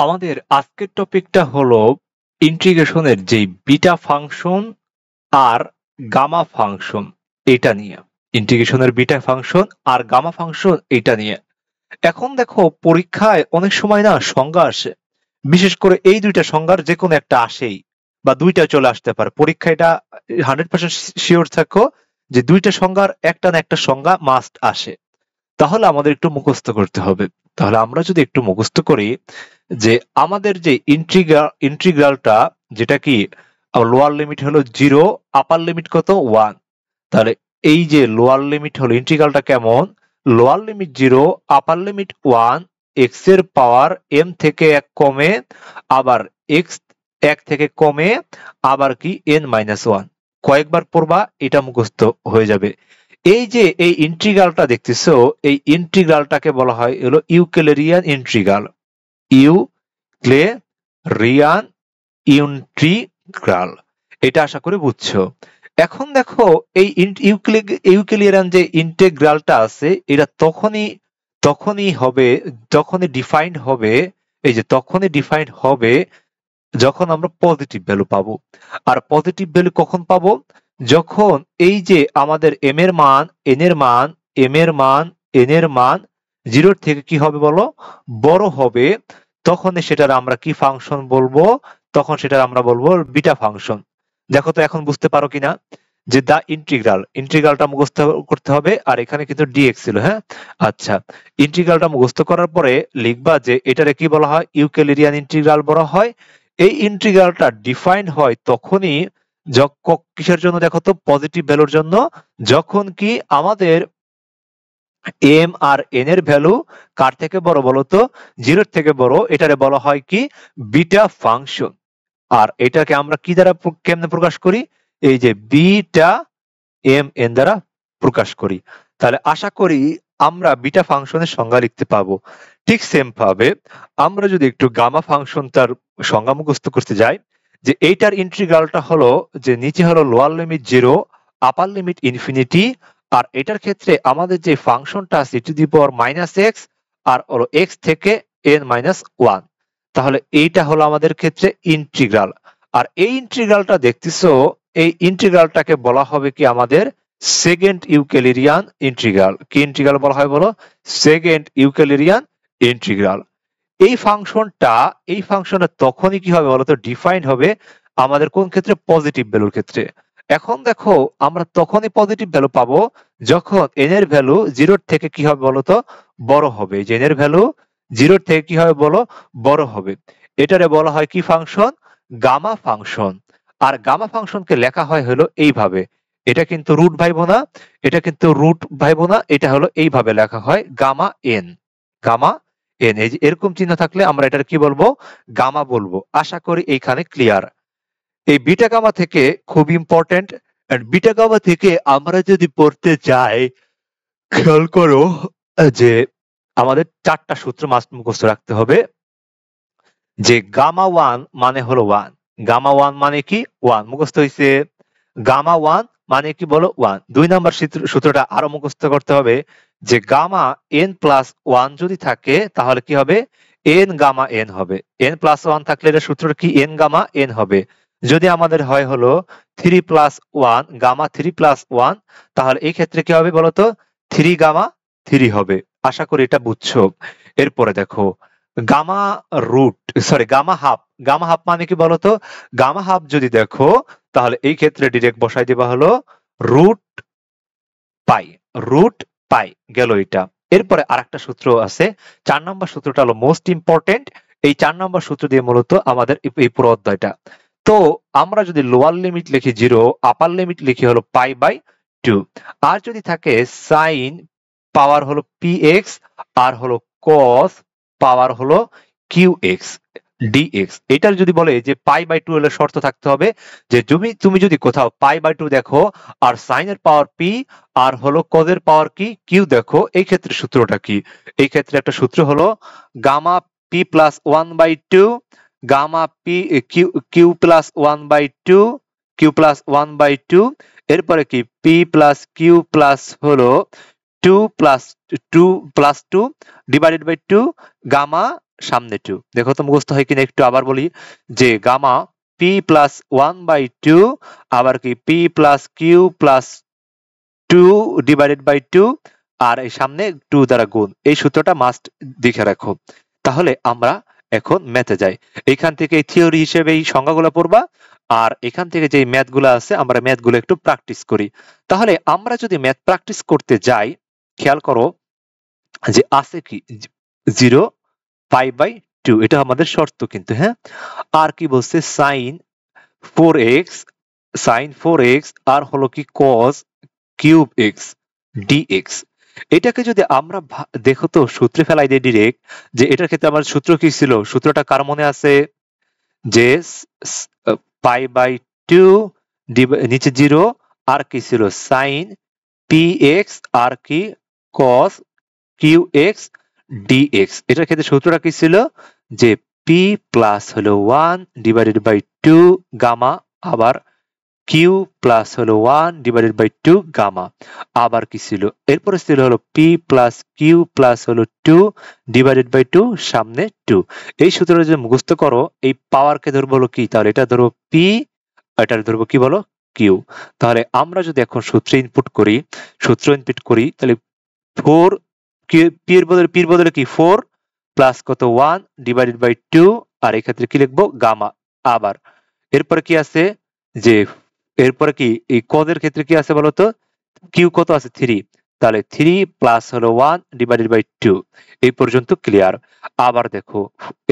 আমাদের আজকের টপিকটা হলো ইন্টিগ্রেশনের যে বিটা ফাংশন আর গামা ফাংশন এটা নিয়ে। ইন্টিগ্রেশনের বিটা ফাংশন আর গামা ফাংশন এটা নিয়ে। এখন দেখো পরীক্ষায় অনেক সময় না সংজ্ঞা আসে, বিশেষ করে এই দুইটা সংজ্ঞার যে কোনো একটা আসেই বা দুইটা চলে আসতে পারে। পরীক্ষা এটা 100% শিওর থাকো যে দুইটা সংজ্ঞার একটা না একটা সংজ্ঞা মাস্ট আসে। তাহলে আমাদের একটু মুখস্থ করতে হবে। তাহলে আমরা যদি একটু মুখস্থ করি যে আমাদের যে ইন্টিগ্রালটা যেটা কি লোয়ার লিমিট হলো 0, আপার লিমিট কত 1। তাহলে এই যে লোয়ার লিমিট হলো ইন্টিগ্রালটা কেমন, lower limit 0, upper limit 1, x এর পাওয়ার m থেকে 1 কমে, আবার x 1 থেকে কমে, আবার কি n-1। কয়েকবার পড়বা এটা মুখস্থ হয়ে যাবে। এই যে এই ইন্টিগ্রালটা দেখতেছো, এই ইন্টিগ্রালটাকে বলা হয় হলো ইউক্লিডিয়ান ইন্টিগ্রাল। ইউক্লিডিয়ান ইন্টিগ্রাল, এটা আশা করি বুঝছো। এখন দেখো এই ইউক্লিডিয়ান যে ইন্টিগ্রালটা আছে এটা তখনই হবে, তখনই ডিফাইন্ড হবে, এই যে তখনই ডিফাইন্ড হবে যখন আমরা পজিটিভ ভ্যালু পাবো। আর পজিটিভ ভ্যালু কখন পাবো, যখন এই যে আমাদের m এর মান, n এর মান, m এর মান, n এর মান 0 থেকে কি হবে বলো, বড় হবে, তখন সেটার আমরা কি ফাংশন বলবো, তখন সেটার আমরা বলবো বিটা ফাংশন। দেখো তো এখন বুঝতে পারো কিনা যে দা ইন্টিগ্রালটা মুখস্থ করতে হবে, আর এখানে কিন্তু dx ছিল। হ্যাঁ, আচ্ছা, ইন্টিগ্রালটা মুখস্থ করার পরে লিখবা যে এটারে কি বলা হয়, ইউক্লিডিয়ান ইন্টিগ্রাল বলা হয়। এই ইন্টিগ্রালটা ডিফাইন্ড হয় তখনই কিসের জন্য, দেখো তো পজিটিভ ভ্যালুর জন্য, যখন কি আমাদের m আর n এর ভ্যালু কার থেকে বড় বলতো, 0 থেকে বড়। এটারে বলা হয় কি বিটা ফাংশন। আর এটাকে আমরা কি দ্বারা কেমনে প্রকাশ করি, এই যে বিটা m n দ্বারা প্রকাশ করি। তাহলে আশা করি আমরা বিটা ফাংশনের সংজ্ঞা লিখতে পাবো। ঠিক সেম ভাবে আমরা যদি একটু গামা ফাংশন তার সংজ্ঞা মুখস্থ করতে যাই, যে এইটার ইন্টিগ্রালটা হলো যে নিচে হলো lower limit 0, upper limit infinity, আর এটার ক্ষেত্রে আমাদের যে ফাংশনটা আছে e⁻⁻x, আর হলো x থেকে n-1। তাহলে এইটা হলো আমাদের ক্ষেত্রে ইন্টিগ্রাল। আর এই ইন্টিগ্রালটা দেখতেছো, এই ইন্টিগ্রালটাকে বলা হবে কি আমাদের সেকেন্ড ইউক্লিডিয়ান ইন্টিগ্রাল। কি ইন্টিগ্রাল বলা হয় বলো, সেকেন্ড ইউক্লিডিয়ান ইন্টিগ্রাল। এই ফাংশনটা তখনই কি হবে বলতো, ডিফাইন্ড হবে আমাদের কোন ক্ষেত্রে, পজিটিভ ভ্যালুর ক্ষেত্রে। এখন দেখো আমরা তখনই পজিটিভ ভ্যালু পাবো যখন n এর ভ্যালু 0 থেকে কি হবে বলতো, বড় হবে। যে n এর ভ্যালু 0 থেকে কি হবে বলো, বড় হবে। এটারে বলা হয় কি ফাংশন, গামা ফাংশন। আর গামা ফাংশনকে লেখা হয় হলো এইভাবে, এটা কিন্তু রুট ভাইবো না, এটা কিন্তু রুট ভাইবো না, এটা হলো এইভাবে লেখা হয় গামা n। গামা n, এই যে এরকম চিহ্ন থাকলে আমরা এটার কি বলবো, গামা বলবো। আশা করি এইখানে ক্লিয়ার। এই বিটা গামা থেকে খুব ইম্পর্টেন্ট, বিটা গামা থেকে আমরা যদি পড়তে যাই, খেয়াল করো যে আমাদের 4টা সূত্র মাস্ট মুখস্থ রাখতে হবে। যে গামা 1 মানে হলো 1, গামা 1 মানে কি 1, মুখস্থ হয়েছে। গামা 1 মানে কি বলো 1। 2 নাম্বার সূত্রটা আরো মুখস্থ করতে হবে, যে গামা n+1 যদি থাকে তাহলে কি হবে, n গামা n হবে। n+1 থাকলে এটা সূত্রটা কি, n গামা n হবে। যদি আমাদের হয় হলো 3+1, গামা 3+1, তাহলে এই ক্ষেত্রে কি হবে বলতো, 3 গামা 3 হবে। আশা করি এটা বুঝছো। এরপরে দেখো gamma gamma half. Gamma half মানে কি বলতো, গামা হাফ যদি দেখো তাহলে এই ক্ষেত্রে ডিরেক্ট বসাই দিবা হলো রুট পাই গেল এটা। এরপরে আরেকটা সূত্র আছে, 4 নম্বর সূত্রটা হলো মোস্ট ইম্পর্টেন্ট। এই 4 নম্বর সূত্র দিয়ে মূলত আমাদের এই পুরো অধ্যায়টা। তো আমরা যদি লোয়ার লিমিট লিখি 0, আপার লিমিট লিখি হলো π/2, আর যদি থাকে সাইন পাওয়ার হলো px, আর হলো cos পাওয়ার হলো qx dx। এটার যদি বলে যে π/2 হলে শর্ত থাকতে হবে যে তুমি যদি কোথাও π/2 দেখো আর সাইনের পাওয়ার p আর হলো cos এর পাওয়ার কি q দেখো, এই ক্ষেত্রে সূত্রটা কি, এই ক্ষেত্রে একটা সূত্র হলো gamma p+1/2, gamma p q+1/2, এরপরে কি p প্লাস q প্লাস হলো 2 + 2 + 2 ডিভাইডেড বাই 2 গামা সামনে 2। দেখো তো মুখস্থ হয় কিনা একটু আবার বলি, যে গামা পি প্লাস 1/2 আবার কি P plus Q plus 2 divided by 2 আর এই সামনে 2 দ্বারা গুণ। এই সূত্রটা মাস্ট দেখে রাখো। তাহলে আমরা এখন ম্যাথে যাই। এইখান থেকে থিওরি হিসেবে এই সংজ্ঞাগুলো পড়বা, আর এখান থেকে যে ম্যাথগুলো আছে আমরা ম্যাথগুলো একটু প্র্যাকটিস করি। তাহলে আমরা যদি ম্যাথ প্র্যাকটিস করতে যাই, খেয়াল করো যে আছে কি 0 π/2, এটা আমাদের শর্ত কিন্তু, হ্যাঁ। আর কি বলছে sin 4x আর হলো কি cos কিউব x dx। এটাকে যদি আমরা দেখো তো সূত্রে ফেলাই দিই ডিরেক্ট, যে এটার ক্ষেত্রে আমার সূত্র কি ছিল, সূত্রটা কার মনে আছে, যে π/2 নিচে 0 আর কি ছিল sin px আর কি cos qx dx। এটার ক্ষেত্রে সূত্রটা কি ছিল, যে p প্লাস হলো 1 ডিভাইডেড বাই 2 গামা আবার q প্লাস হলো 1 ডিভাইডেড বাই 2 গামা আবার কি ছিল, এরপরে ছিল হলো p প্লাস q প্লাস হলো 2 ডিভাইডেড বাই 2 সামনে 2। এই সূত্রটা যদি মুখস্থ করো, এই পাওয়ারকে ধরবো হলো কি, তাহলে এটা ধরবো p, এটা ধরবো কি বলো q। তাহলে আমরা যদি এখন সূত্র ইনপুট করি তাহলে 4 p এর বদলে কি 4 প্লাস কত 1 ডিভাইডেড বাই 2 আর এই ক্ষেত্রে কি লিখবো গামা। আবার এরপরে কি আছে, যে এরপরে কি এই কদের ক্ষেত্রে কি আছে বলতো, কিউ কত আছে 3, তাহলে 3 প্লাস হলো 1 ডিভাইডেড বাই 2। এই পর্যন্ত ক্লিয়ার। আবার দেখো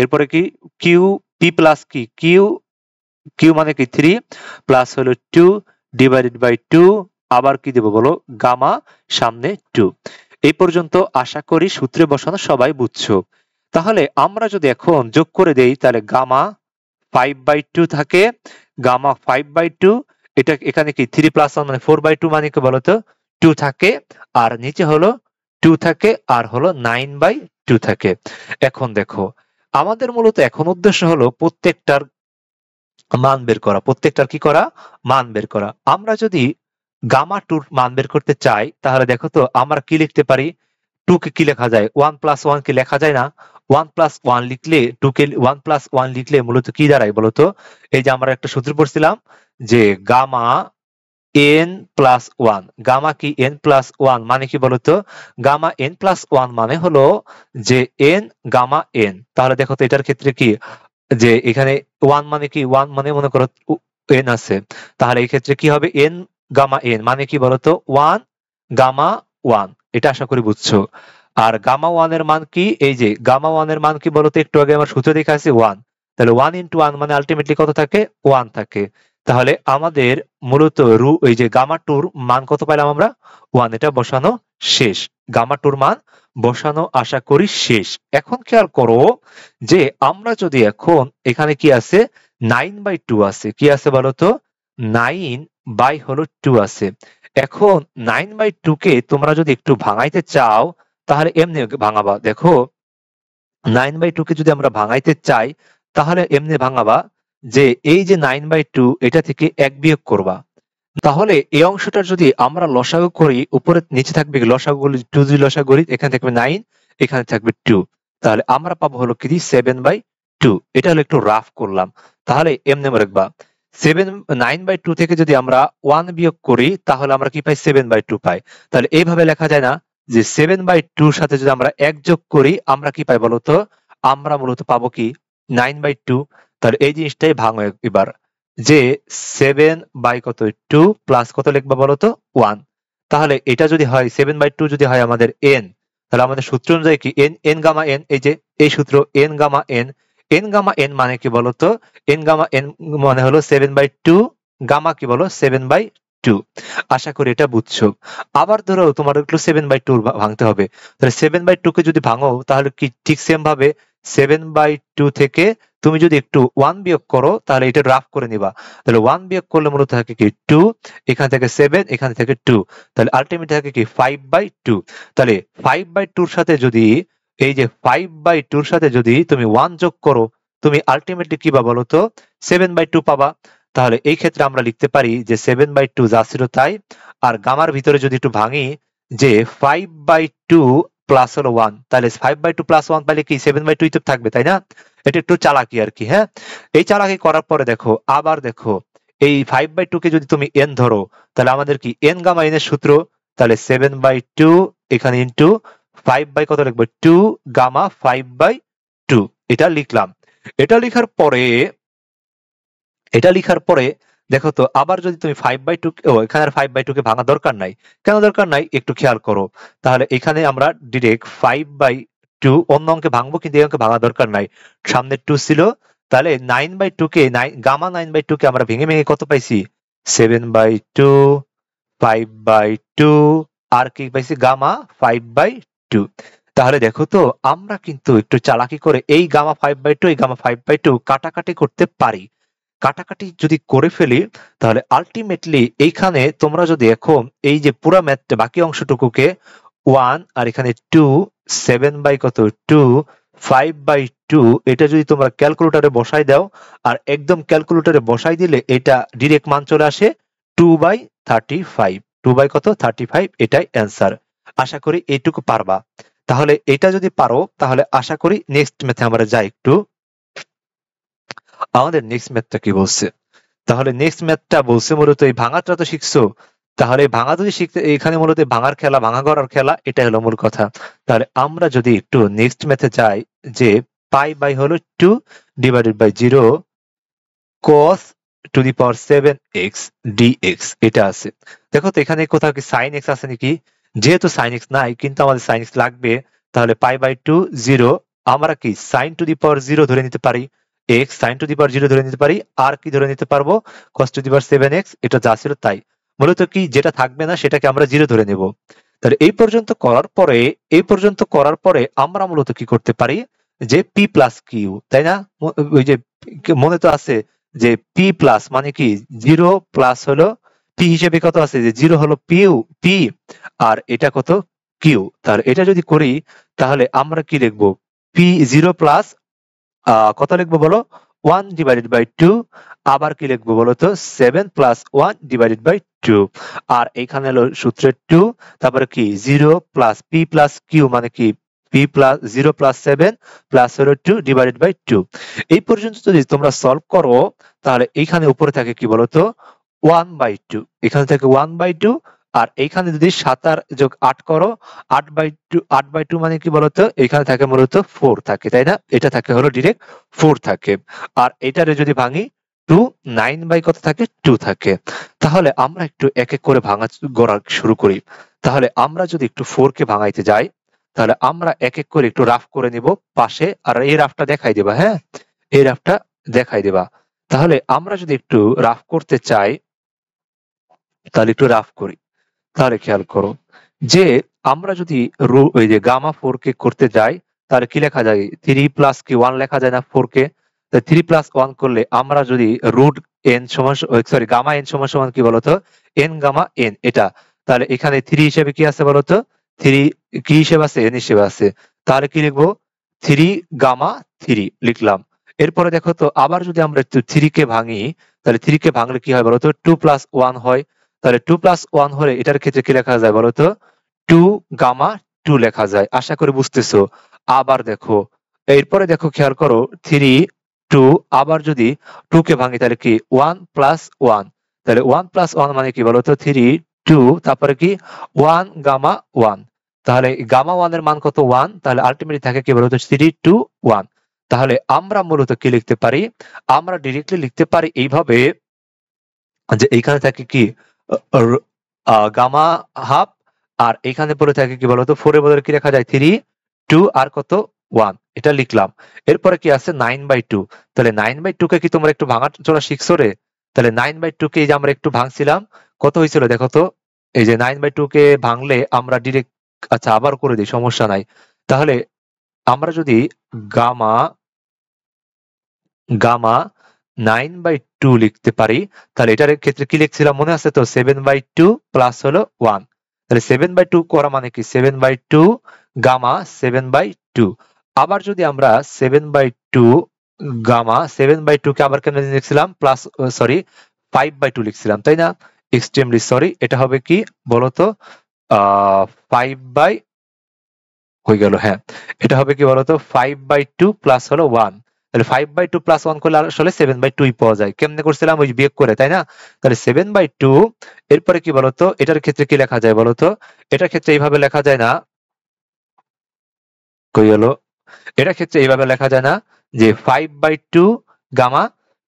এরপরে কি কিউ পি প্লাস কি কিউ মানে কি 3 প্লাস হলো 2 ডিভাইডেড বাই 2 আবার কি দেবো বলো গামা সামনে 2। এই পর্যন্ত আশা করি সূত্রে বসানো সবাই বুঝছো। তাহলে আমরা যদি এখন যোগ করে দেই, তাহলে গামা 5/2 থাকে, গামা 5/2, এটা এখানে কি 3 প্লাস 1 মানে 4/2 মানে কি বলতো 2 থাকে, আর নিচে হলো 2 থাকে আর হলো 9/2 থাকে। এখন দেখো আমাদের মূলত এখন উদ্দেশ্য হলো প্রত্যেকটার মান বের করা, প্রত্যেকটার কি করা মান বের করা। আমরা যদি গামা 2 মান বের করতে চাই, তাহলে দেখো তো আমরা কি লিখতে পারি, 2 কে কি লেখা যায়, 1 প্লাস 1 কে লেখা যায় না, 1 প্লাস 1 লিখলে 2 কে 1 প্লাস 1 লিখলে মূলত কি দাঁড়ায় বলতো, এই যে আমরা একটা সূত্র পড়ছিলাম যে গামা n প্লাস 1, গামা কি n প্লাস 1 মানে কি বলতো, গামা n প্লাস 1 মানে হলো যে n গামা n। তাহলে দেখো তো এটার ক্ষেত্রে কি, যে এখানে 1 মানে কি 1 মানে মনে করো n আছে, তাহলে এই ক্ষেত্রে কি হবে n গামা n মানে কি বলতো 1 গামা 1। এটা আশা করি বুঝছো। আর গামা 1 এর মান কি, এই যে গামা 1 এর মান কি বলতো, একটু আগে আমার সূত্র দেখে আছে 1, তাহলে 1 ইন্টু 1 মানে আলটিমেটলি কত থাকে 1 থাকে। তাহলে আমাদের মূলত এই যে গামা 2 মান কত পাইলাম আমরা 1, এটা বসানো শেষ, গামা 2 মান বসানো আশা করি শেষ। এখন খেয়াল করো যে আমরা যদি এখন এখানে কি আছে 9/2 আছে, কি আছে বলতো 9/2 আছে। এখন 9/2 কে তোমরা যদি একটু ভাঙাইতে চাও তাহলে এমনি ভাঙাবা। দেখো 9/2 কে যদি আমরা ভাঙাইতে চাই তাহলে এমনি ভাঙাবা, যে এই যে 9/2 এটা থেকে 1 বিয়োগ করবা, তাহলে এই অংশটার যদি আমরা লসাগু করি, উপরে নিচে থাকবে লসাগু 2, যদি লসাগু করি এখানে থাকবে 9, এখানে থাকবে 2, তাহলে আমরা পাবো হলো কি 7/2। এটা হলো একটু রাফ করলাম। তাহলে এমনি রাখবা 9/2 থেকে যদি আমরা 1 বিয়োগ করি তাহলে আমরা কি পাই 7/2 পাই। তাহলে এইভাবে লেখা যায় না, যে 7/2 সাথে যদি আমরা 1 যোগ করি আমরা কি পাই বলতো, আমরা মূলত পাবো কি 9/2। তাহলে এই জিনিসটাই ভাঙো এবার, যে 7/2 প্লাস কত লিখবা বলতো 1। তাহলে এটা যদি হয় 7/2 যদি হয় আমাদের n, তাহলে আমাদের সূত্র অনুযায়ী কি n গামা n, এই যে এই সূত্র n গামা n মানে কি বলতো, n গামা n মানে হলো 7/2, গামা কি বলো 7/2। আশা করি এটা বুঝছো। আবার ধরো তোমার একটু 7/2 ভাঙতে হবে, তাহলে 7/2 কে যদি ভাঙো তাহলে কি ঠিক সেম ভাবে 7/2 থেকে তুমি যদি একটু 1 বিয়োগ করো তাহলে এটা রাফ করে নিবা, তাহলে 1 বিয়োগ করলে মূলত থাকে কি 2, এখান থেকে 7, এখান থেকে 2, তাহলে আলটিমেট থাকে কি 5/2। তাহলে 5/2 এর সাথে যদি এই যে 5/2 এর সাথে যদি তুমি 1 যোগ করো, তুমি আলটিমেটলি কি পাবা বলতো 7/2 পাবা। তাহলে এই ক্ষেত্রে আমরা লিখতে পারি যে 7/2 যা ছিল তাই। আর গামার ভিতরে যদি একটু ভাঙি, যে 5/2 প্লাস হলো 1, তাহলে 5/2 প্লাস 1 পাইলে কি 7/2 তো থাকবে, তাই না? এটা একটু চালাকি আর কি। হ্যাঁ, এই চালাকি করার পরে দেখো, আবার দেখো এই 5/2 কে যদি তুমি n ধরো, তাহলে আমাদের কি n গামা n এর সূত্র, তাহলে 7/2 এখানে ইন্টু 5 কত লিখবো 2 গামা 5/2, এটা লিখলাম। এটা লিখার পরে দেখো তো, আবার যদি তুমি 5/2 এখানে আর 5/2 কে ভাঙা দরকার নাই। কেন দরকার নাই একটু খেয়াল করো। তাহলে এখানে আমরা ডিরেক্ট 5/2 অন্য অঙ্কে ভাঙবো, কিন্তু এই অঙ্কে ভাঙা দরকার নাই, সামনে 2 ছিল। তাহলে 9/2 কে গামা 9/2 কে আমরা ভেঙে ভেঙে কত পাইছি 7/2, 5/2 আর কি পাইছি গামা 5/2। তাহলে দেখো তো, আমরা কিন্তু একটু চালাকি করে এই গামা 5/2 এই গামা 5/2 কাটাকাটি করতে পারি। কাটাকাটি যদি করে ফেলি, তাহলে আলটিমেটলি এইখানে তোমরা যদি এখন এই যে পুরা ম্যাথটা বাকি অংশটুকুকে 1 আর এখানে 2, 7/2, 5/2 এটা যদি তোমরা ক্যালকুলেটরে বসাই দাও, আর একদম ক্যালকুলেটরে বসাই দিলে এটা ডিরেক্ট মান চলে আসে 2/35। 2/35 এটাই অ্যান্সার। আশা করি এইটুকু পারবা। তাহলে এটা যদি পারো, তাহলে আশা করি নেক্সট ম্যাথে আমরা যাই একটু। আমাদের নেক্সট ম্যাথটা কি বলছে? তাহলে নেক্সট ম্যাথটা বলছে মূলত এই ভাঙাটা তো শিখছো, তাহলে ভাঙা যদি শিখতে, এখানে মূলত ভাঙার খেলা, ভাঙা করার খেলা, এটা হলো মূল কথা। তাহলে আমরা যদি একটু নেক্সট ম্যাথে যাই, যে পাই বাই হলো 2 divided by 0 cos to the power 7x dx, এটা আছে। দেখো তো এখানে কোথাও কি sin x আছে নাকি? যেহেতু sin x নাই, কিন্তু আমাদের sin x লাগবে, তাহলে পাই বাই 2 0 আমরা কি sin টু দি পাওয়ার 0 ধরে নিতে পারি, x sin টু দি পাওয়ার 0 ধরে নিতে পারি, আর কি ধরে নিতে পারবো cos to the power 7x, এটা যা ছিল তাই। মূলত কি যেটা থাকবে না সেটাকে আমরা 0 ধরে নেব। তাহলে এই পর্যন্ত করার পরে আমরা মূলত কি করতে পারি, যে p প্লাস কিউ, তাই না? ওই যে মনে তো আছে যে p প্লাস মানে কি 0 প্লাস হলো p হিসেবে কত আছে, যে 0 হলো p আর এটা কত q। তাহলে এটা যদি করি, তাহলে আমরা কি লিখবো, p0 প্লাস কত লিখবো বলো 1 ডিভাইডেড বাই 2, আবার কি লিখবো বলো তো 7 প্লাস 1 ডিভাইডেড বাই 2, আর এখানে হলো সূত্রের 2, তারপরে কি 0 প্লাস p প্লাস q মানে কি p প্লাস 0 প্লাস 7 প্লাস হলো 2 ডিভাইডেড বাই 2। এই পর্যন্ত যদি তোমরা সলভ করো, তাহলে এইখানে উপরে থাকে কি বলতো 1/2, এখানে থাকে 1/2, আর এইখানে যদি 7 আর যোগ 8 করো 8/2 মানে কি বলতো, এখানে থাকে মূলত 4 থাকে, তাই না? এটা থাকে হলো ডিরেক্ট 4 থাকে। আর এটারে যদি ভাঙি 2, 9 কত থাকে 2 থাকে। তাহলে আমরা একটু এক এক করে ভাঙা গড়া শুরু করি। তাহলে আমরা যদি একটু 4 কে ভাঙাইতে যাই, তাহলে আমরা এক এক করে একটু রাফ করে নিব পাশে, আর এই রাফটা দেখাই দেবা। হ্যাঁ, এই রাফটা দেখাই দেবা। তাহলে আমরা যদি একটু রাফ করতে চাই, তাহলে একটু রাফ করি। তাহলে খেয়াল করো যে আমরা যদি ওই যে গামা 4 কে করতে যাই, তাহলে কি লেখা যায় 3 প্লাস কি 1 লেখা যায় না 4 কে? 3 প্লাস 1 করলে আমরা যদি রুট n সমান, সরি গামা n সমান সমান কি বলতো n গামা n, এটা। তাহলে এখানে 3 হিসেবে কি আছে বলতো, 3 কি হিসেবে আছে n হিসেবে আছে। তাহলে কি লিখবো 3 গামা 3 লিখলাম। এরপরে দেখো তো, আবার যদি আমরা একটু 3 কে ভাঙি, তাহলে 3 কে ভাঙলে কি হয় বলতো 2 প্লাস 1 হয়। তাহলে 2 প্লাস 1 হলে এটার ক্ষেত্রে কি লেখা যায় বলতো 2 গামা 2 লেখা যায়। আশা করি বুঝতেছো। আবার দেখো, এরপরে দেখো খেয়াল করো 3 2, আবার যদি 2 কে ভাঙি তাহলে কি 1 প্লাস 1, তাহলে 1 প্লাস 1 মানে কি বলতো 3 2, তারপরে কি 1 গামা 1, তাহলে গামা 1 এর মান কত 1, তাহলে আলটিমেটলি থাকে কি বলতো 3 2 1। তাহলে আমরা মূলত কি লিখতে পারি, আমরা ডিরেক্টলি লিখতে পারি এইভাবে, যে এইখানে থাকে কি গামা হাফ, আর এখানে পড়ে থাকে কি বলতো 4 এর বদলে কি লেখা যায় 3 2 আর কত 1, এটা লিখলাম। এরপরে কি আছে 9/2, তাহলে 9/2 কে কি তোমরা একটু ভাঙা চলা শিখছো রে? তাহলে 9/2 কে এই যে আমরা একটু ভাঙছিলাম, কত হয়েছিল দেখো তো, এই যে 9/2 কে ভাঙলে আমরা ডিরেক্ট, আচ্ছা আবার করে দিই সমস্যা নাই। তাহলে আমরা যদি গামা গামা 9/2 লিখতে পারি, তাহলে এটার ক্ষেত্রে কি লিখছিলাম মনে আছে তো 7/2 প্লাস হলো 1, তাহলে 7/2 করা মানে কি 7/2 গামা 7/2। আবার যদি আমরা 7/2 গামা 7/2 কে আবার কেন লিখছিলাম প্লাস, সরি 5/2 লিখছিলাম, তাই না? এক্সট্রিমলি সরি, এটা হবে কি বলতো 5/2 হয়ে গেল। হ্যাঁ, এটা হবে কি বলতো 5/2 প্লাস হলো 1। তাহলে 5/2 প্লাস 1 করলে আসলে 7/2 পাওয়া যায়। কেমনে করছিলাম? ওই বিয়োগ করে, তাই না? তাহলে 7/2 এরপরে কি বলতো, এটার ক্ষেত্রে কি লেখা যায় বলতো? এটার ক্ষেত্রে এইভাবে লেখা যায় না। কই গেল? এটার ক্ষেত্রে এইভাবে লেখা যায় না যে 5/2 গামা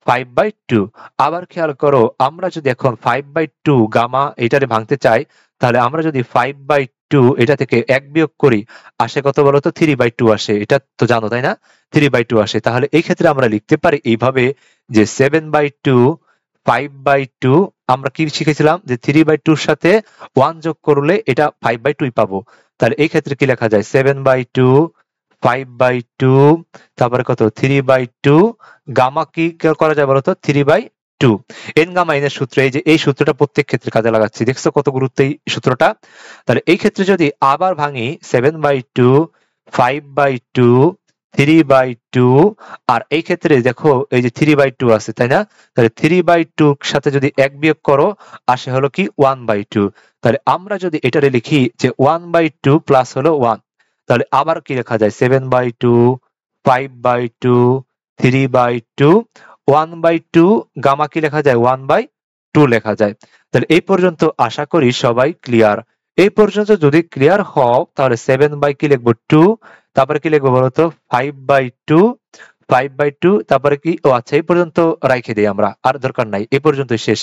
5/2। আবার খেয়াল করো, আমরা যদি এখন 5/2 গামা এটারে ভাঙতে চাই, তাহলে আমরা যদি 5/2 এটা থেকে 1 বিয়োগ করি, আসে কত বলতো? 3/2 আসে। এটা তো জানো, তাই না? 3/2 আসে। তাহলে এই ক্ষেত্রে আমরা লিখতে পারি এইভাবে যে 7/2 5/2। আমরা কি শিখেছিলাম? যে 3/2 এর সাথে 1 যোগ করলে এটা 5/2 পাবো। তাহলে এই ক্ষেত্রে কি লেখা যায়? 7/2 5/2 তারপরে কত? 3/2 গামা কি করা যায় বলতো? 3/2 এন গামা এন এর সূত্র। এই যে এই সূত্রটা প্রত্যেক ক্ষেত্রে কাজে লাগাচ্ছি, দেখছো কত গুরুত্ব এই সূত্রটা? তাহলে এই ক্ষেত্রে যদি আবার ভাঙি 7/2 5/2 3/2, আর এই ক্ষেত্রে দেখো এই যে 3/2 আছে, তাই না? তাহলে 3/2 সাথে যদি 1 বিয়োগ করো, আসে হলো কি 1/2। তাহলে আমরা যদি এটারে লিখি যে 1/2 প্লাস হলো 1, তাহলে আবার কি লেখা যায়? 7/2 5/2 3/2 1/2 গামা কি লেখা যায়? 1/2 লেখা যায়। তাহলে এই পর্যন্ত আশা করি সবাই ক্লিয়ার। এই পর্যন্ত যদি ক্লিয়ার হও, তাহলে 7 বাই কি লিখবো? 2। তারপরে কি লিখবো বলতো? 5/2 5/2 তারপরে কি? ও আচ্ছা, এই পর্যন্ত রাইখে দিই আমরা, আর দরকার নাই, এই পর্যন্ত শেষ।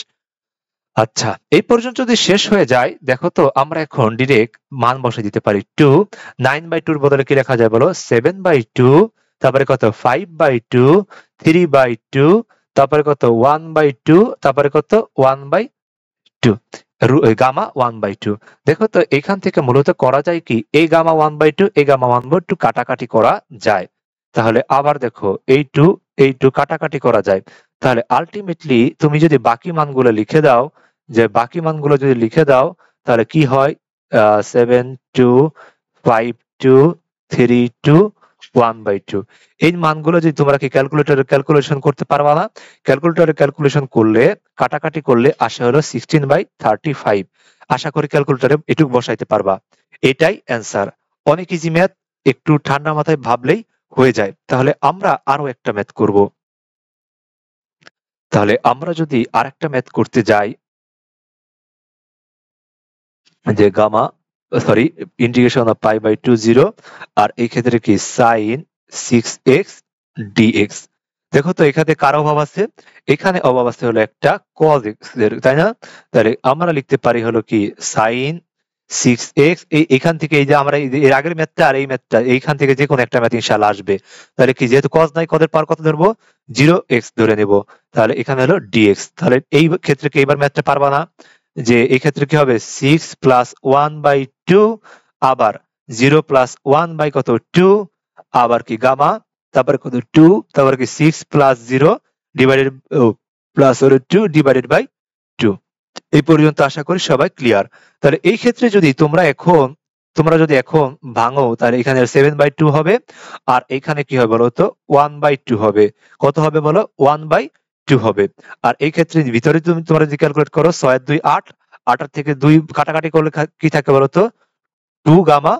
আচ্ছা, এই পর্যন্ত যদি শেষ হয়ে যায়, দেখো তো আমরা এখন ডিরেক্ট মান বসে দিতে পারি। 2 9/2 এর বদলে কি লেখা যায় বলো? 7/2 তারপরে কত? 5/2 3/2 তারপরে কত? 1/2 তারপরে কত? 1/2 গামা 1/2। দেখো তো এখান থেকে মূলত করা যায় কি? এই গামা 1/2 এই গামা 1/2 কাটাকাটি করা যায়। তাহলে আবার দেখো এই 2 কাটাকাটি করা যায়। তাহলে আলটিমেটলি তুমি যদি বাকি মানগুলো লিখে দাও, যে বাকি মানগুলো যদি লিখে দাও, তাহলে কি হয়? 7/2 5/2 3/2 1/2। এই মানগুলো যদি তোমরা কি ক্যালকুলেটরে ক্যালকুলেশন করতে পারবা না? ক্যালকুলেটরে ক্যালকুলেশন করলে, কাটাকাটি করলে আসে হলো 16/35। আশা করি ক্যালকুলেটরে এটুকু বসাইতে পারবা। এটাই অ্যান্সার। অনেক ইজি ম্যাথ, একটু ঠান্ডা মাথায় ভাবলেই হয়ে যায়। তাহলে আমরা আরো একটা ম্যাথ করব। তাহলে আমরা যদি আরেকটা ম্যাথ করতে যাই, যে গামা সরি ইন্টিগ্রেশন অফ π/2 0, আর এই ক্ষেত্রে কি sin 6x dx। দেখো তো এখানে কার অভাব আছে? এখানে অভাব আছে হলো একটা cos x এর, তাই না? তাহলে আমরা লিখতে পারি হলো কি sin 6x। এখান থেকে এই যে আমরা এর আগের ম্যাথটা আর এই ম্যাথটা, এইখান থেকে যে কোনো একটা ম্যাথ ইনশাআল্লাহ আসবে। তাহলে কি, যেহেতু cos নাই, cos এর পাওয়ার কত ধরবো? 0x ধরে নেব। তাহলে এখানে হলো dx। তাহলে এই ক্ষেত্রে কি এবার ম্যাথটা পারবা না? যে এই ক্ষেত্রে কি হবে? 6 প্লাস 1/2 আবার 0 প্লাস 1 বাই কত? 2 আবার কি গামা তারপরে কত? 2 তারপরে কি 6 প্লাস 0 ডিভাইডেড প্লাস হলো 2 ডিভাইডেড বাই 2। এই পর্যন্ত আশা করি সবাই ক্লিয়ার। তাহলে এই ক্ষেত্রে যদি তোমরা যদি এখন ভাঙো, তাহলে এখানে 7/2 হবে, আর এখানে কি হবে বলতো? 1/2 হবে। কত হবে বলো? 1/2 হবে। আর এই ক্ষেত্রে ভিতরে তোমরা যদি ক্যালকুলেট করো, 6 এর 2 8, 8 এর থেকে 2 কাটাকাটি করলে কি থাকে বলতো? 2 গামা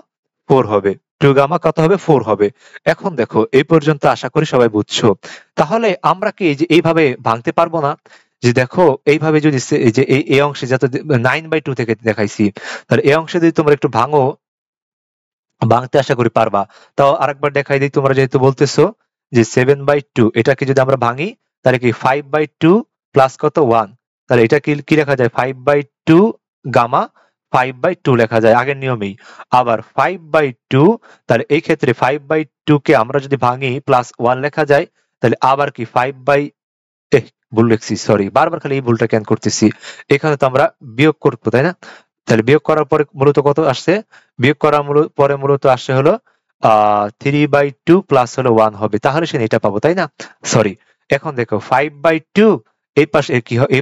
4 হবে। 2 গামা কত হবে? 4 হবে। এখন দেখো এই পর্যন্ত আশা করি সবাই বুঝছো। তাহলে আমরা কি এই যে এইভাবে ভাঙতে পারবো না? যে দেখো এইভাবে যদি এই যে এই অংশে যত 9/2 থেকে দেখাইছি, তাহলে এই অংশে যদি তোমরা একটু ভাঙো, ভাঙতে আশা করি পারবা। তাও আরেকবার দেখাই দিই, তোমরা যেহেতু বলতেছো যে 7/2, এটাকে যদি আমরা ভাঙি, তাহলে কি 5/2 প্লাস কত? 1। তাহলে এটা কি কি লেখা যায়? 5/2 গামা 5/2 লেখা যায় আগের নিয়মেই। আবার 5/2, তাহলে এই ক্ষেত্রে 5/2 কে আমরা যদি ভাঙি প্লাস 1 লেখা যায়। তাহলে আবার কি 5 বাই ভুল লিখছি, সরি, বারবার খালি এই ভুলটা কেন করতেছি? এখানে তো আমরা বিয়োগ করবো, তাই না? তাহলে বিয়োগ করার পরে মূলত কত আসছে? বিয়োগ করার পরে মূলত আসছে হলো 3/2 প্লাস হলো 1 হবে। তাহলে সে এটা পাবো, তাই না? সরি। এখন দেখো 5/2 এই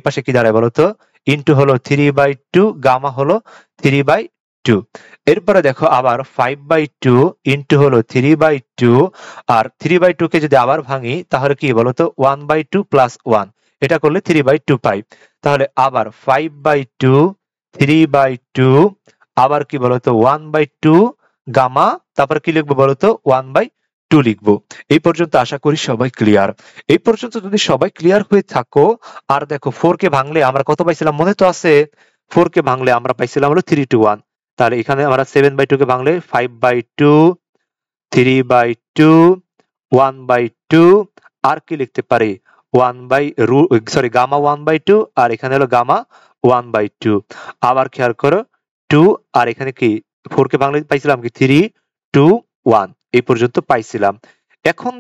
পাশে কি দাঁড়ায় বলতো? ইন্টু হলো 3/2 গামা হলো 3/2। এরপরে দেখো আবার 5/2 ইন্টু হলো 3/2, আর 3/2 কে যদি আবার ভাঙি, তাহলে কি বলতো? 1/2 প্লাস 1, এটা করলে 3/2 পাই। তাহলে আবার 5/2 3/2 আবার কি বলতো? 1/2 গামা তারপরে কি লিখবো বলতো 1/2 লিখবো। এই পর্যন্ত আশা করি সবাই ক্লিয়ার। এই পর্যন্ত যদি সবাই ক্লিয়ার হয়ে থাকো, আর দেখো 4 কে ভাঙলে আমরা কত পাইছিলাম মনে তো আছে? 4 কে ভাঙলে আমরা পাইছিলাম হলো 3:1। তাহলে এখানে আমরা 7/2 কে ভাঙলে 5/2, 3/2, 1/2, আর কি লিখতে পারি গামা 1/2, আর এখানে হলো গামা 1/2। আবার খেয়াল করো 2, আর এখানে কি 4 কে ভাঙলে পাইছিলাম কি 3, 2, 1 এই পর্যন্ত পাইছিলাম। এখন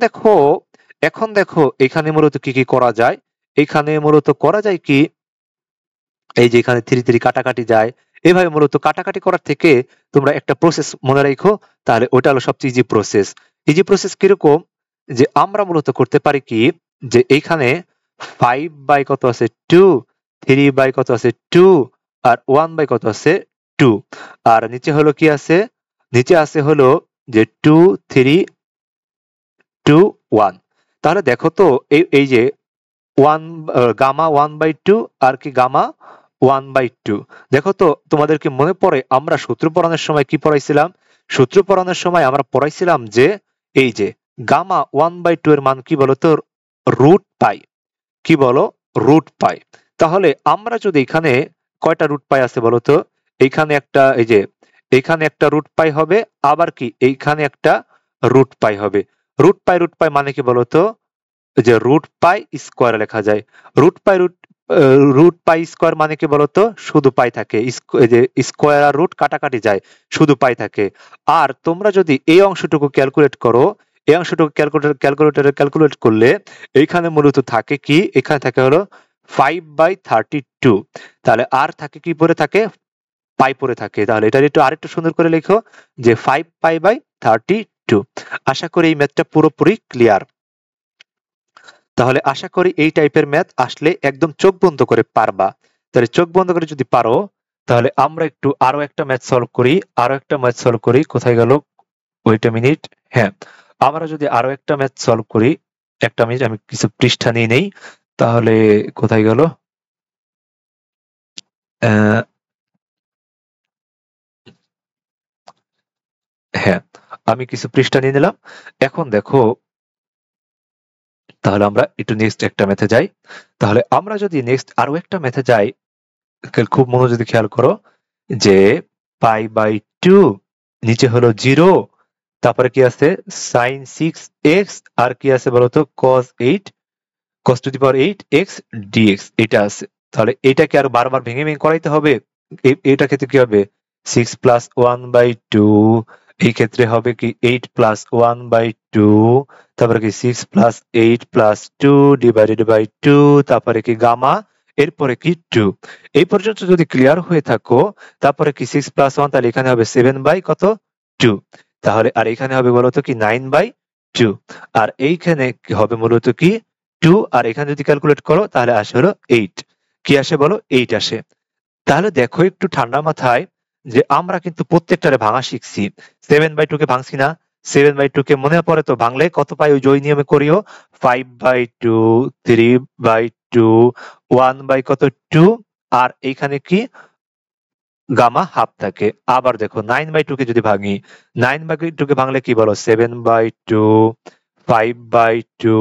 দেখো এখানে মূলত কি কি করা যায়। এখানে মূলত করা যায় কি, এই যে এখানে 3 কাটাকাটি যায়, এভাবে মূলত কাটাকাটি করার থেকে তোমরা একটা প্রসেস মনে রাখো, তাহলে ওটা হলো সবচেয়ে ইজি প্রসেস। ইজি প্রসেস কিরকম, যে আমরা মূলত করতে পারি কি, যে এইখানে 5 বাই কত আছে 2, 3 বাই কত আছে 2, আর 1 বাই কত আছে 2, আর নিচে হলো কি আছে, নিচে আছে হলো যে 2, 3, 2, 1। তাহলে দেখো তো এই যে গামা 1/2 আর কি গামা 1/2, দেখো তো তোমাদেরকে মনে পড়ে আমরা সূত্র পড়ানোর সময় কি পড়াইছিলাম? সূত্র পড়ানোর সময় আমরা পড়াইছিলাম যে এই যে গামা 1/2 এর মান কি বলতো? Root pi. কি বলো? Root pi. তাহলে আমরা যদি এখানে কয়টা রুট পাই আছে বলতো? এইখানে একটা, এই যে এইখানে একটা রুট পাই হবে, আবার কি এইখানে একটা রুট পাই হবে। রুট পাই মানে কি বলতো? যে রুট পাই স্কোয়ার লেখা যায়। রুট পাই স্কোয়ার মানে কি বলতো? শুধু পাই থাকে, এই যে স্কোয়ার আর রুট কাটাকাটি যায়, শুধু পাই থাকে। আর তোমরা যদি এই অংশটুকু ক্যালকুলেট করো, এই অংশটুকু ক্যালকুলেটরে ক্যালকুলেট করলে এইখানে মূলত থাকে কি, এখানে থাকে হলো 5/32। তাহলে আর থাকে কি পরে থাকে? পাই পরে থাকে। তাহলে এটা আরেকটু সুন্দর করে লেখো যে 5π/32। আশা করি এই ম্যাথটা পুরোপুরি ক্লিয়ার। তাহলে আশা করি এই টাইপের ম্যাথ আসলে একদম চোখ বন্ধ করে পারবা। তাহলে চোখ বন্ধ করে যদি পারো, তাহলে আমরা একটু আরো একটা ম্যাথ সলভ করি। কোথায় গেল? Wait a minute. হ্যাঁ, আমরা যদি আরো একটা ম্যাথ সলভ করি, একটা মিনিট আমি কিছু পৃষ্ঠা নিয়ে নেই। তাহলে কোথায় গেল? হ্যাঁ, আমি কিছু পৃষ্ঠা নিয়ে নিলাম। এখন দেখো, তাহলে আমরা একটু নেক্সট একটা ম্যাথে যাই। তাহলে আমরা যদি নেক্সট আরো একটা ম্যাথে যাই, খুব মনোযোগ দিয়ে খেয়াল করো যে π/2, নিচে হলো 0, তারপরে কি আছে sin 6x, আর কি আছে বলতো cos 8x dx, এটা আছে। তাহলে এটাকে আর বারবার ভেঙে ভেঙে করাইতে হবে। এটা ক্ষেত্রে কি হবে? 6 + 1/2, এই ক্ষেত্রে হবে কি 8 + 1/2, তারপরে কি 6 + 8 + 2 / 2, তারপরে কি গামা, এরপরে কি 2। এই পর্যন্ত যদি ক্লিয়ার হয়ে থাকো, তারপরে কি 6 + 1, তাহলে এখানে হবে 7/2, তাহলে আর এখানে হবে বলতো কি 9/2, আর এইখানে হবে মূলত কি 2, আর এখানে যদি ক্যালকুলেট করো তাহলে আসে হলো 8। কি আসে বলো? 8 আসে। তাহলে দেখো একটু ঠান্ডা মাথায় যে আমরা কিন্তু প্রত্যেকটারে ভাঙা শিখছি। 7/2 কে ভাঙছি না? 7/2 কে মনে পড়ে তো? ভাঙলে কত পাই? ওই ওই নিয়মে করিও। 5/2, 3/2, 1/কত 2, আর এইখানে কি গামা হাফ থাকে। আবার দেখো 9/2 কে যদি ভাঙি, 9/2 কে ভাঙলে কি বলো? 7/2, 5/2,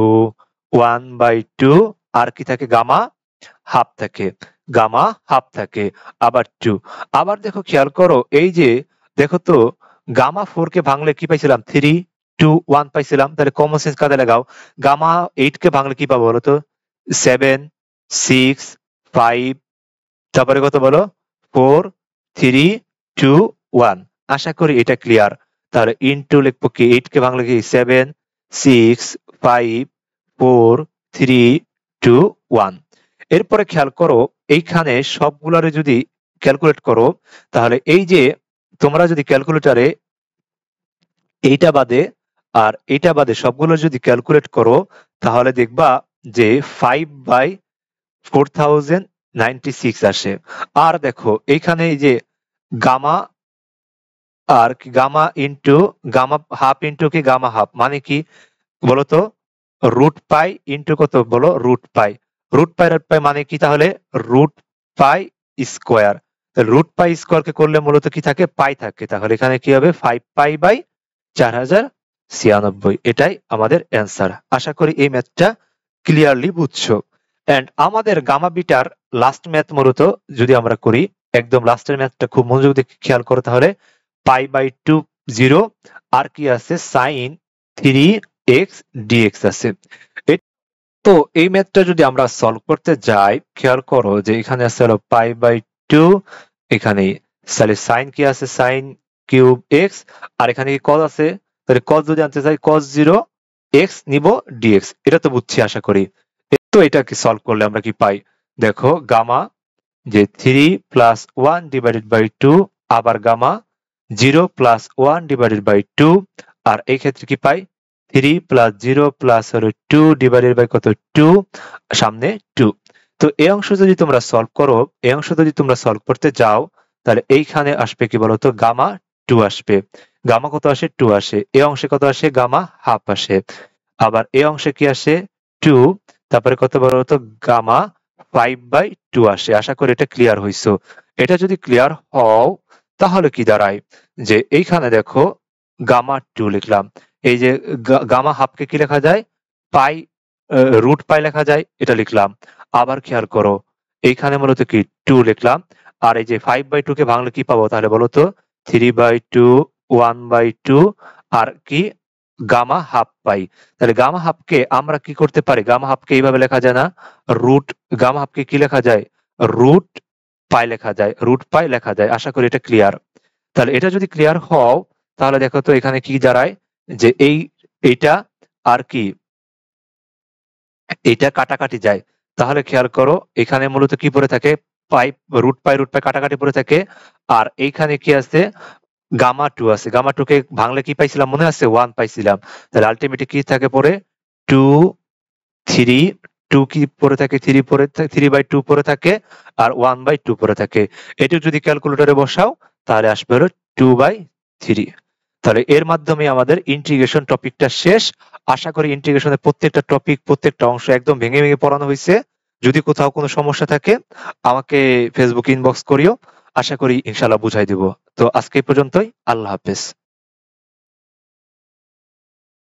1/2, আর কি থাকে? গামা হাফ থাকে। গামা হাফ থাকে। আবার 2। আবার দেখো খেয়াল করো, এই যে দেখো তো গামা 4 কে ভাঙলে কি পাইছিলাম? 3, 2, 1 পাইছিলাম। তাহলে কমন সেন্স কাজে লাগাও। গামা 8 কে ভাঙলে কি পাবো বলো তো? 7, 6, 5, তারপরে কত বলো? 4, 3, 2, 1। আশা করি এটা ক্লিয়ার। তাহলে ইনটু লিখবো কি 8 কে ভাঙলে কি 7, 6, 5, 4, 3, 2, 1। এরপরে খেয়াল করো, এইখানে সবগুলারে যদি ক্যালকুলেট করো, তাহলে এই যে তোমরা যদি ক্যালকুলেটরে এইটা বাদে আর এইটা বাদে সবগুলো যদি ক্যালকুলেট করো, তাহলে দেখবা যে 5/4096 আসে। আর দেখো এইখানে এই যে গামা, আর কি gamma into gamma half into কি গামা হাফ মানে কি বলতো? রুট পাই ইন্টু কত বলো? রুট পাই। রুট পাই মানে কি তাহলে? Root pi square. Root pi square কে করলে মূলত কি থাকে? পাই থাকে। তাহলে এখানে কি হবে? 5π/4096। 4096। এটাই আমাদের অ্যান্সার। আশা করি এই ম্যাথটা ক্লিয়ারলি বুঝছো। এন্ড আমাদের গামা বিটার লাস্ট ম্যাথ মূলত যদি আমরা করি, একদম লাস্টের ম্যাথটা খুব মনোযোগ দিয়ে খেয়াল করো তাহলে। π/2 0 আর কি আছে sin 3x dx আছে। তো এই ম্যাথটা যদি আমরা সলভ করতে যাই, খেয়াল করো যে এখানে আছে হলো π/2, এখানে তাহলে সাইন কি আছে সাইন কিউব এক্স, আর এখানে কি কজ আছে, তাহলে কজ যদি আনতে চাই cos 0 x নিব dx। এটা তো বুঝছি আশা করি। তো এটাকে সলভ করলে আমরা কি পাই, দেখো গামা যে 3 + 1 / 2, আবার গামা 0 + 1 / 2, আর এই ক্ষেত্রে কি পাই 3 + 0 + হলো 2 / কত 2, সামনে 2। তো এই অংশ যদি তোমরা সলভ করো, এই অংশ যদি তোমরা সলভ করতে যাও, তাহলে এইখানে আসবে কি বলতো গামা 2 আসবে। গামা কত আসে 2 আসে। এই অংশে কত আসে গামা হাফ আসে। আবার এই অংশে কি আসে 2, তারপরে কত বলতো গামা 5/2 আসে। আশা করি এটা ক্লিয়ার হইছো। এটা যদি ক্লিয়ার হও তাহলে কি দাঁড়ায় যে এইখানে দেখো গামা 2 লিখলাম। এই যে গামা হাফকে কি লেখা যায় পাই, রুট পাই লেখা যায়, এটা লিখলাম। আবার খেয়াল করো এইখানে মূলত কি 2 লিখলাম, আর এই যে 5/2 কে ভাঙলে কি পাবো তাহলে বলো তো 3/2 1/2 আর কি গামা হাফ পাই। তাহলে গামা হাফকে আমরা কি করতে পারি, গামা হাফকে এইভাবে লেখা যায় না, রুট গামা হাফকে কি লেখা যায় রুট পাই লেখা যায়, রুট পাই লেখা যায়। আশা করি এটা ক্লিয়ার। তাহলে এটা যদি ক্লিয়ার হও তাহলে দেখো তো এখানে কি দাঁড়ায় যে এইটা আর কি এটা কাটাকাটি যায়। তাহলে খেয়াল করো এখানে মূলত কি পড়ে থাকে পাই, রুট পাই কাটাকাটি পড়ে থাকে। আর এইখানে কি আছে গামা 2 আছে। গামা 2 কে ভাঙলে কি পাইছিলাম মনে আছে 1 পাইছিলাম। তাহলে আলটিমেটলি কি থাকে পরে 2 3, 2 কি পড়ে থাকে 3 পড়ে 3/2 পড়ে থাকে, আর 1/2 পড়ে থাকে। এটু যদি ক্যালকুলেটরে বসাও তাহলে আসবে হলো 2/3। তাহলে এর মাধ্যমে আমাদের ইন্টিগ্রেশন টপিকটা শেষ। আশা করি ইন্টিগ্রেশনের প্রত্যেকটা টপিক প্রত্যেকটা অংশ একদম ভেঙে ভেঙে পড়ানো হয়েছে। যদি কোথাও কোনো সমস্যা থাকে আমাকে ফেসবুক ইনবক্স করিও, আশা করি ইনশাল্লাহ বুঝাই দিব। তো আজকে এই পর্যন্তই, আল্লাহ হাফেজ।